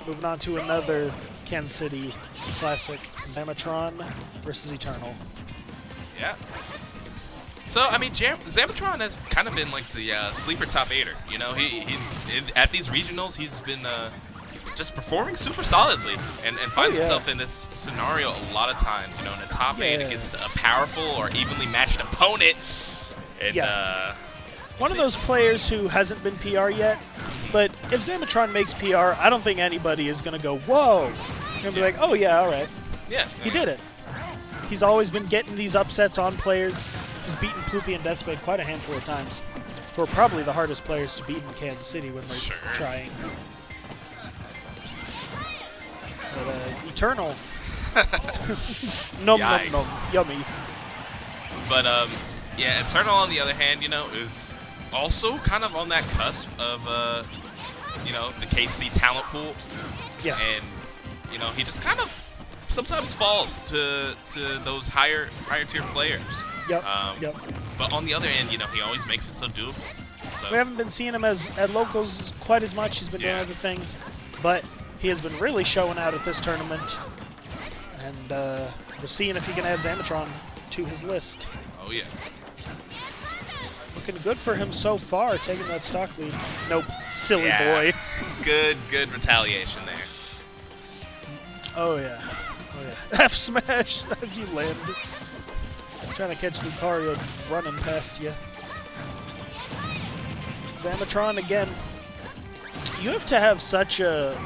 Moving on to another Kansas City classic, Zamatron versus Eternal. Yeah. So, I mean, Zamatron has kind of been like the sleeper top 8er. You know, at these regionals, he's been just performing super solidly and finds himself in this scenario a lot of times, you know, in a top 8 against a powerful or evenly matched opponent. And, one of those players who hasn't been PR yet, but if Zamatron makes PR, I don't think anybody is going to go, whoa. They're going to be like, oh, yeah, all right. Yeah. He did it. He's always been getting these upsets on players. He's beaten Ploopy and Deathspade quite a handful of times, who are probably the hardest players to beat in Kansas City when they're trying. But Eternal. Nom nom nom. Yummy. But, yeah, Eternal, on the other hand, you know, is also kind of on that cusp of, you know, the KC talent pool. Yeah. And, you know, he just kind of sometimes falls to those higher tier players. Yep. But on the other end, you know, he always makes it so doable. So we haven't been seeing him at locals quite as much. He's been doing other things, but he has been really showing out at this tournament. And we're seeing if he can add Zamatron to his list. Oh, yeah. Looking good for him so far, taking that stock lead. Nope, silly boy. Good retaliation there. Oh yeah, F smash as you land. Trying to catch Lucario running past you. Zamatron again. You have to have such a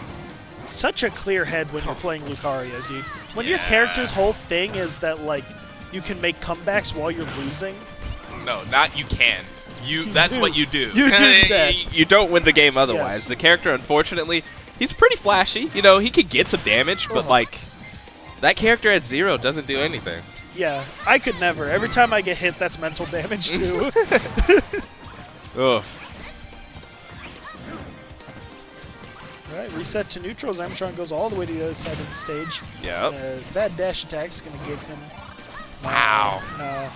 clear head when you're playing Lucario, dude. When your character's whole thing is that like you can make comebacks while you're losing. No, not you can. That's what you do. You do that. You don't win the game otherwise. Yes. The character, unfortunately, he's pretty flashy. You know, he could get some damage, but like that character at 0 doesn't do anything. Yeah, I could never. Every time I get hit, that's mental damage too. Ugh. Alright, reset to neutral. Zamatron goes all the way to the other side of the stage. Yep. That dash attack is going to give him... Wow. No.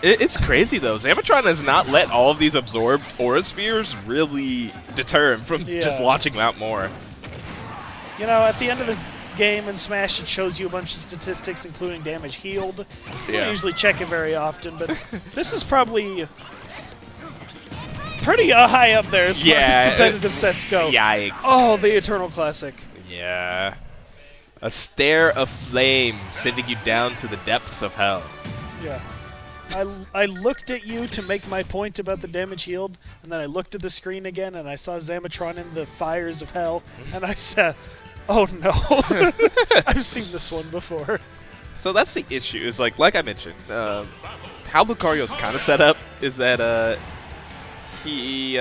It's crazy, though. Zamatron has not let all of these absorbed Aura Spheres really deter him from just launching them out more. You know, at the end of the game in Smash, it shows you a bunch of statistics, including damage healed. I don't usually check it very often, but this is probably pretty high up there as far as competitive sets go. Yikes. Oh, the Eternal Classic. Yeah. A stare of flame sending you down to the depths of hell. Yeah. I looked at you to make my point about the damage healed, and then I looked at the screen again, and I saw Zamatron in the fires of hell, and I said, oh no. I've seen this one before. So that's the issue, is like I mentioned, how Lucario's kind of set up is that he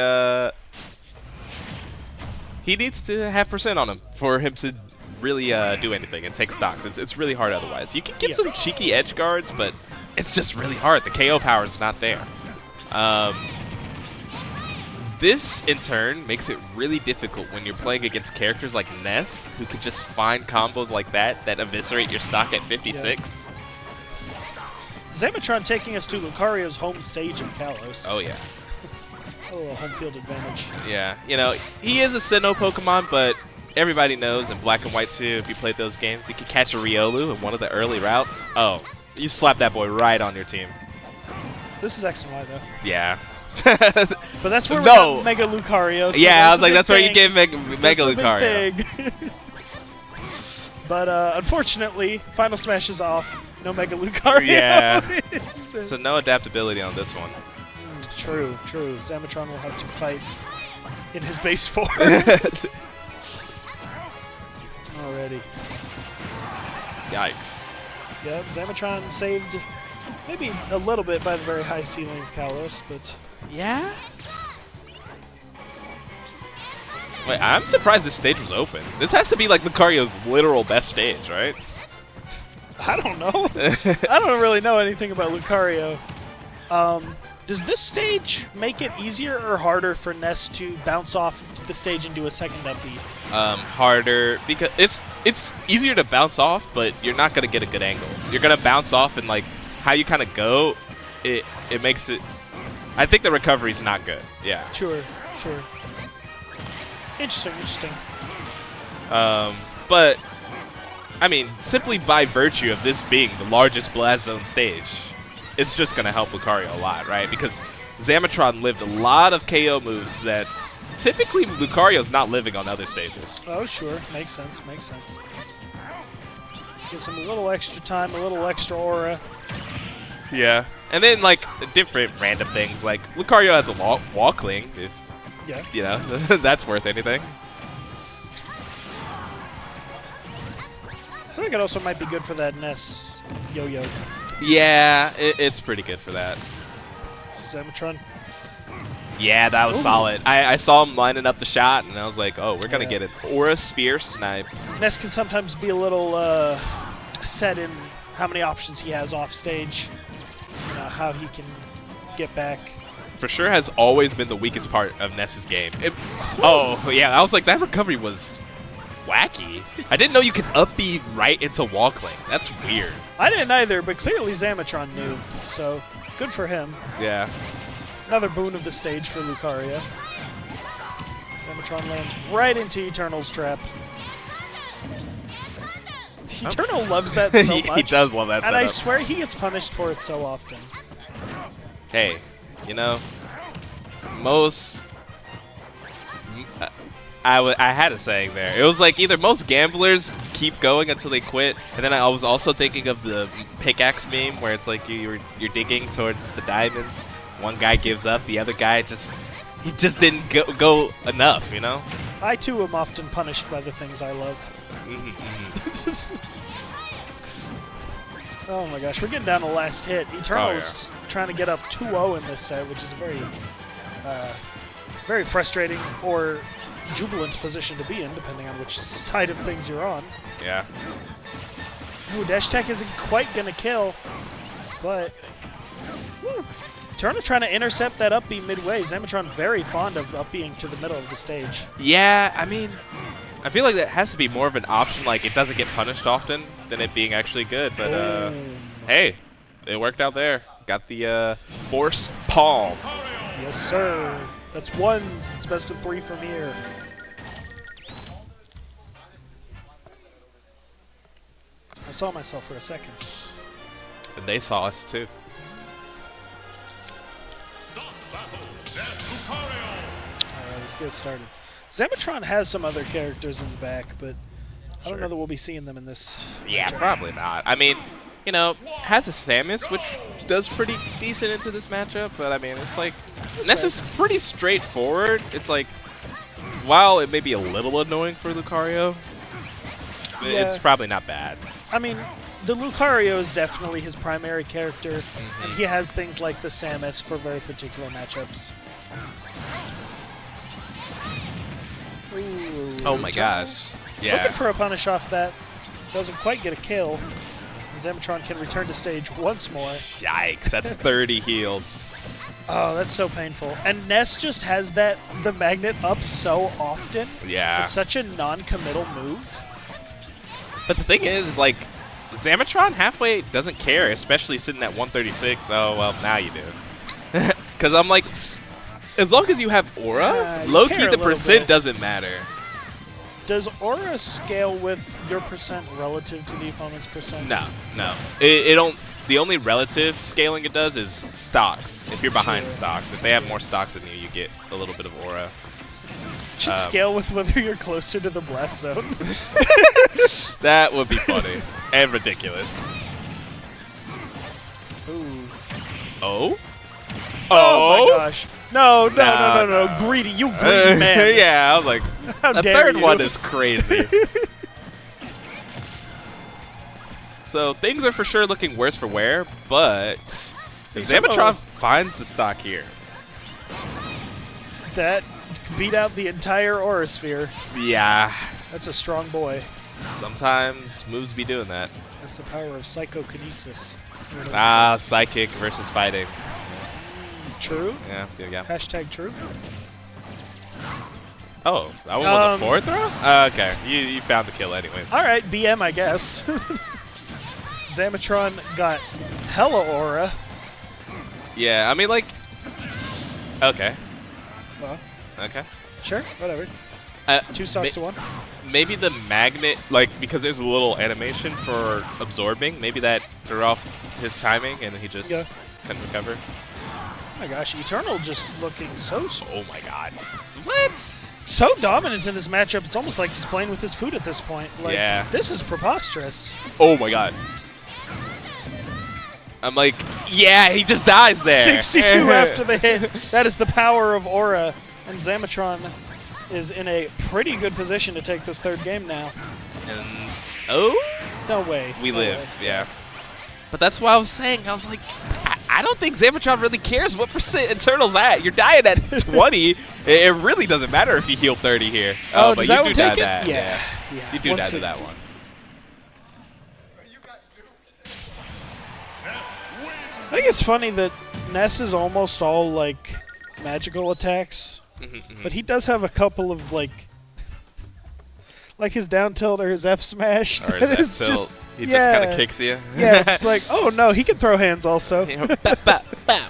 needs to have % on him for him to really do anything and take stocks. It's really hard otherwise. You can get some cheeky edge guards, but it's just really hard. The KO power is not there. This, in turn, makes it really difficult when you're playing against characters like Ness, who can just find combos like that eviscerate your stock at 56. Zamatron taking us to Lucario's home stage in Kalos. Oh, yeah. A little home field advantage. Yeah. You know, he is a Sinnoh Pokemon, but everybody knows in Black and White 2, if you played those games, you could catch a Riolu in one of the early routes. Oh, you slap that boy right on your team. This is X and Y, though. Yeah. But that's where we got Mega Lucario. So yeah, I was like, that's where you gave Mega Lucario. But unfortunately, Final Smash is off. No Mega Lucario. Yeah. So no adaptability on this one. True. Zamatron will have to fight in his base form. Already. Yikes. Yep, Zamatron saved maybe a little bit by the very high ceiling of Kalos, but... Yeah? Wait, I'm surprised this stage was open. This has to be like Lucario's literal best stage, right? I don't know. I don't really know anything about Lucario. Does this stage make it easier or harder for Ness to bounce off the stage and do a second up B? Harder, because it's easier to bounce off, but you're not going to get a good angle. You're going to bounce off, and like how you kind of go, it makes it... I think the recovery's not good. Yeah. Sure. Interesting. But, I mean, simply by virtue of this being the largest Blast Zone stage, it's just going to help Lucario a lot, right? Because Zamatron lived a lot of KO moves that typically Lucario's not living on other stages. Oh, sure. Makes sense. Makes sense. Gives him a little extra time, a little extra aura. Yeah. And then, like, different random things, like Lucario has a Walkling, if, Yeah. you know, that's worth anything. I feel like it also might be good for that Ness yo-yo. Yeah, it's pretty good for that. Zamatron. Yeah, that was Ooh. solid. I saw him lining up the shot, and I was like, oh, we're going to Yeah. get an Aura Sphere Snipe. Ness can sometimes be a little set in how many options he has off stage. You know, how he can get back. For sure has always been the weakest part of Ness's game. Oh, yeah, I was like, that recovery was wacky. I didn't know you could up B right into Walkling. That's weird. I didn't either, but clearly Zamatron knew, so good for him. Yeah. Another boon of the stage for Lucario. Zamatron lands right into Eternal's trap. Eternal loves that so much. He does love that And setup. I swear he gets punished for it so often. Hey, you know, most... I had a saying there. It was like either most gamblers keep going until they quit, and then I was also thinking of the pickaxe meme where it's like you're digging towards the diamonds. One guy gives up, the other guy just didn't go enough, you know? I too am often punished by the things I love. Oh my gosh, we're getting down to the last hit. Eternal's trying to get up 2-0 in this set, which is a very frustrating or jubilant position to be in, depending on which side of things you're on. Yeah. Ooh, dash attack isn't quite going to kill, but Eternal trying to intercept that up B midway. Zamatron very fond of up being to the middle of the stage. Yeah, I mean, I feel like that has to be more of an option, like it doesn't get punished often, than it being actually good, but hey, it worked out there. Got the Force Palm. Yes, sir. That's ones. It's best of 3 from here. I saw myself for a second. And they saw us too. Alright, let's get started. Zamatron has some other characters in the back, but I don't know that we'll be seeing them in this. Yeah, matchup. probably not. I mean, you know, has a Samus, which does pretty decent into this matchup, but I mean, it's like, Ness is pretty straightforward. It's like, while it may be a little annoying for Lucario, it's probably not bad. I mean, the Lucario is definitely his primary character, and he has things like the Samus for very particular matchups. Ooh, Oh my gosh. Yeah. Looking for a punish off that. Doesn't quite get a kill. Zamatron can return to stage once more. Yikes, that's 30 healed. Oh, that's so painful. And Ness just has the magnet up so often. Yeah. It's such a non-committal move. But the thing is like, Zamatron halfway doesn't care, especially sitting at 136. Oh, well, now you do. Because I'm like, as long as you have Aura, you low-key care a the little percent bit. doesn't matter. Does Aura scale with your percent relative to the opponent's percent? No. It don't. The only relative scaling it does is stocks. If you're behind Sure. stocks, if they have more stocks than you, you get a little bit of Aura. Should scale with whether you're closer to the blast zone. That would be funny and ridiculous. Ooh. Oh? Oh my gosh. No. No. Greedy. You greedy man. Yeah, I was like, How the dare third you. one is crazy. So things are for sure looking worse for wear, but if Zamatron finds the stock here. That beat out the entire Aura Sphere. Yeah, That's a strong boy. sometimes moves be doing that. That's the power of psychokinesis. Psychic versus fighting. True. Yeah. Hashtag true. Oh, that one was a forward throw? Okay, you found the kill anyways. All right, BM, I guess. Zamatron got hella aura. Yeah, I mean, like, okay. Well, Okay. sure, whatever. 2 stocks to 1. Maybe the magnet, like, because there's a little animation for absorbing, maybe that threw off his timing and he just couldn't recover. Oh my gosh, Eternal just looking so... Oh my god. What? So dominant in this matchup, it's almost like he's playing with his food at this point. Like, yeah. This is preposterous. Oh my god. I'm like, yeah, he just dies there. 62 after the hit. That is the power of Aura. And Zamatron is in a pretty good position to take this 3rd game now. And, oh? No way. We no live, way. yeah. But that's what I was saying. I was like, I don't think Zamatron really cares what percent Eternal's at. You're dying at 20. It really doesn't matter if you heal 30 here. Oh, but does that you one do die take it? that. Yeah. You do die to that 160. one. I think it's funny that Ness is almost all, like, magical attacks. But he does have a couple of, like his down tilt or his F smash. Or his F tilt. He just kind of kicks you. Yeah, it's like, oh no, he can throw hands also. Bow, bow, bow.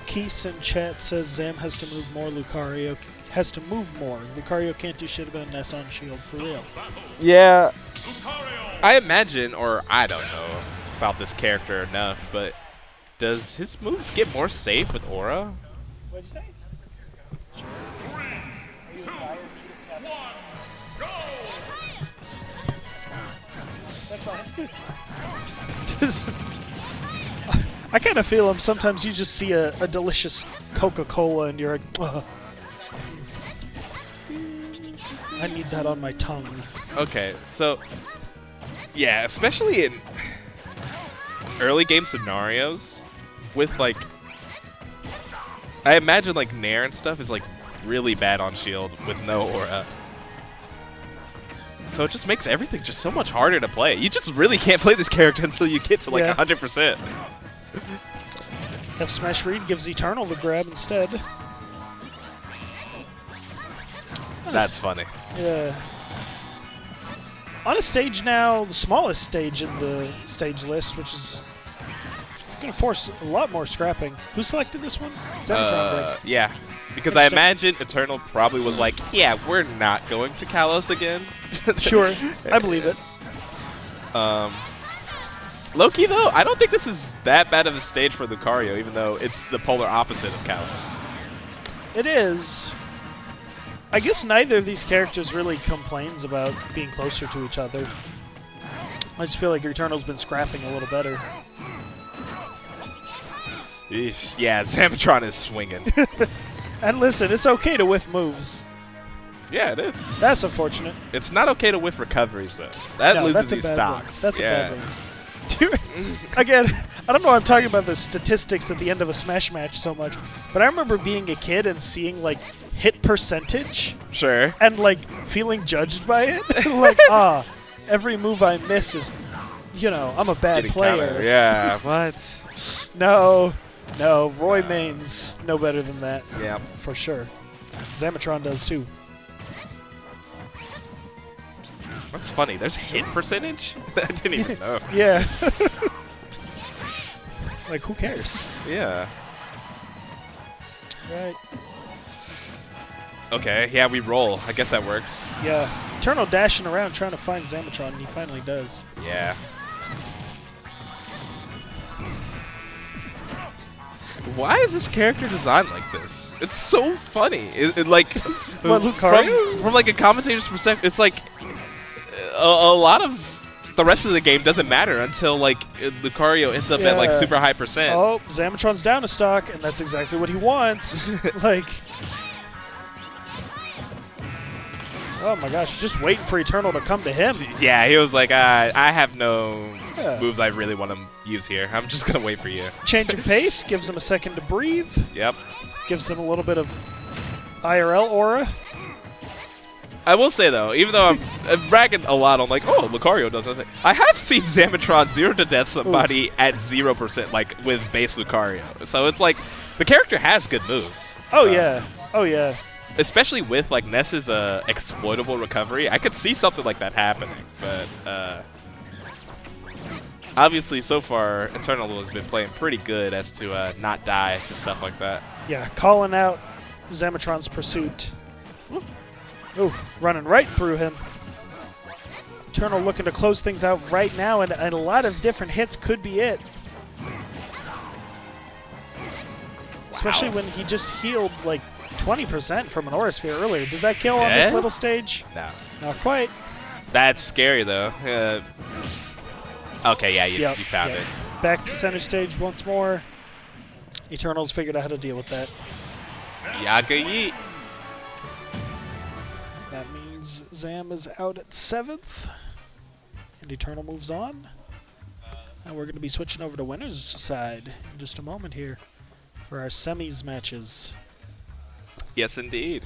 Keese in chat says Zam has to move more, Lucario has to move more. Lucario can't do shit about Ness on shield, for real. Yeah. I imagine, or I don't know about this character enough, but does his moves get more safe with Aura? What'd you say? That's fine. I kind of feel him. Sometimes you just see a delicious Coca-Cola and you're like, ugh. I need that on my tongue. Okay, so yeah, especially in early game scenarios with like, I imagine like Nair and stuff is like really bad on shield with no Aura. So it just makes everything just so much harder to play. You just really can't play this character until you get to like 100%. F smash read gives Eternal the grab instead. That's funny. Yeah. On a stage now, the smallest stage in the stage list, which is going to force a lot more scrapping. Who selected this one? Zamatron did. Yeah. Because I imagine Eternal probably was like, yeah, we're not going to Kalos again. Sure. I believe it. Low-key, though, I don't think this is that bad of a stage for Lucario, even though it's the polar opposite of Kalos. It is. I guess neither of these characters really complains about being closer to each other. I just feel like Eternal's been scrapping a little better. Eesh, yeah, Zamatron is swinging. And listen, it's okay to whiff moves. Yeah, it is. That's unfortunate. It's not okay to whiff recoveries, though. That loses you stocks. That's a bad one. Again, I don't know why I'm talking about the statistics at the end of a Smash match so much, but I remember being a kid and seeing, like, hit percentage. Sure. And, like, feeling judged by it. Like, every move I miss is, you know, I'm a bad player. Counter. Yeah, what? No, Roy mains no better than that. Yeah. For sure. Zamatron does, too. That's funny. There's hit percentage? I didn't even know. Yeah. Like, who cares? Yeah. Right. Okay, yeah, we roll. I guess that works. Yeah. Eternal dashing around trying to find Zamatron, and he finally does. Yeah. Why is this character designed like this? It's so funny. It like, what, Lucario? From like a commentator's perspective, it's like a lot of the rest of the game doesn't matter until like Lucario ends up at like super high percent. Oh, Zamatron's down a stock, and that's exactly what he wants. Like, oh my gosh, just waiting for Eternal to come to him. Yeah, he was like, I have no moves I really want to use here. I'm just gonna wait for you. Changing pace gives him a second to breathe. Yep. Gives him a little bit of IRL aura. I will say, though, even though I'm bragging a lot on, like, oh, Lucario does nothing, I have seen Zamatron 0 to death somebody at 0%, like, with base Lucario. So it's like, the character has good moves. Oh, yeah. Oh, yeah. especially with like Ness's exploitable recovery, I could see something like that happening. But obviously, so far, Eternal has been playing pretty good as to not die to stuff like that. Yeah, calling out Zamatron's pursuit. Ooh, running right through him. Eternal looking to close things out right now, and a lot of different hits could be it. Especially when he just healed like 20% from an Aura Sphere earlier. Does that kill on this little stage? No. Not quite. That's scary, though. Okay, yeah, you found it. Back to center stage once more. Eternal's figured out how to deal with that. Yaga yeet. That means Zam is out at 7th. And Eternal moves on. And we're going to be switching over to winner's side in just a moment here for our semis matches. Yes, indeed.